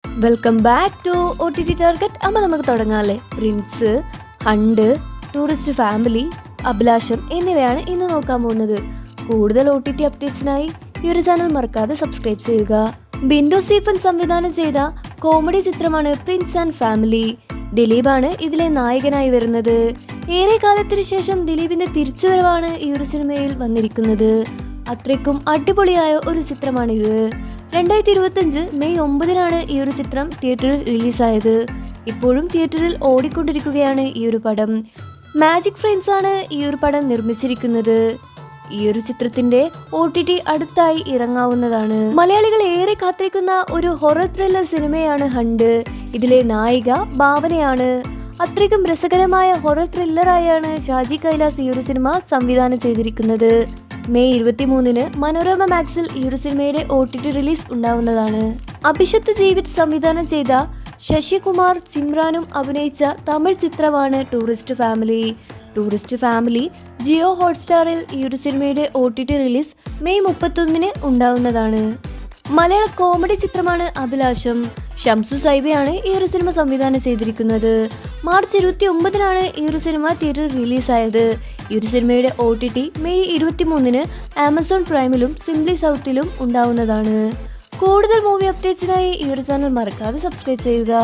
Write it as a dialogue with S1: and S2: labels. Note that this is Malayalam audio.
S1: Welcome back to OTT target. അപ്പോൾ നമുക്ക് തുടങ്ങാല്ലേ. Prince, hunt, tourist family, Abhilasham എന്നിവയാണ് ഇന്ന് നോക്കാൻ പോകുന്നത്. കൂടുതൽ OTT അപ്ഡേറ്റ്സിനായി ഈ ഒരു ചാനൽ മറക്കാതെ സബ്സ്ക്രൈബ് ചെയ്യുക. ബിൻഡു സ്റ്റീഫൻ സംവിധാനം ചെയ്ത കോമഡി ചിത്രമാണ് പ്രിൻസ് ആൻഡ് ഫാമിലി. ദിലീപാണ് ഇതിലെ നായകനായി വരുന്നത്. ഏറെ കാലത്തിന് ശേഷം ദിലീപിന്റെ തിരിച്ചുവരവാണ് ഈ ഒരു സിനിമയിൽ വന്നിരിക്കുന്നത്. അത്രയ്ക്കും അടിപൊളിയായ ഒരു ചിത്രമാണിത്. 2025 മെയ് 9 ഈ ഒരു ചിത്രം തിയേറ്ററിൽ റിലീസായത്. ഇപ്പോഴും തിയേറ്ററിൽ ഓടിക്കൊണ്ടിരിക്കുകയാണ് ഈ ഒരു പടം. മാജിക് ഫ്രെയിംസ് ആണ് ഈ ഒരു പടം നിർമ്മിച്ചിരിക്കുന്നത്. ഈ ഒരു ചിത്രത്തിന്റെ OTT അടുത്തായി ഇറങ്ങാവുന്നതാണ്. മലയാളികൾ ഏറെ കാത്തിരിക്കുന്ന ഒരു ഹൊറർ ത്രില്ലർ സിനിമയാണ് ഹണ്ട്. ഇതിലെ നായിക ഭാവനയാണ്. അത്രയ്ക്കും രസകരമായ ഹൊറർ ത്രില്ലറായാണ് ഷാജി കൈലാസ് ഈ ഒരു സിനിമ സംവിധാനം ചെയ്തിരിക്കുന്നത്. മെയ് 23 മനോരമ മാക്സിൽ ഈ ഒരു സിനിമയുടെ OTT റിലീസ് ഉണ്ടാവുന്നതാണ്. അഭിഷത്ത് ജീവിത് സംവിധാനം ചെയ്ത ശശികുമാർ സിമ്രാനും അഭിനയിച്ച തമിഴ് ചിത്രമാണ് tourist family. Tourist family Jio ഹോട്ട്സ്റ്റാറിൽ ഈ ഒരു സിനിമയുടെ OTT റിലീസ് മെയ് 31 ഉണ്ടാവുന്നതാണ്. മലയാള കോമഡി ചിത്രമാണ് അഭിലാഷം. ഷംസു സൈബയാണ് ഈ ഒരു സിനിമ സംവിധാനം ചെയ്തിരിക്കുന്നത്. മാർച്ച് 29 ഈ ഒരു സിനിമ തിയേറ്ററിൽ റിലീസായത്. ഈ ഒരു സിനിമയുടെ OTT മെയ് 23 ആമസോൺ പ്രൈമിലും സിംപ്ലി സൗത്തിലും ഉണ്ടാവുന്നതാണ്. കൂടുതൽ മൂവി അപ്ഡേറ്റ്സിനായി ഈ ഒരു ചാനൽ മറക്കാതെ സബ്സ്ക്രൈബ് ചെയ്യുക.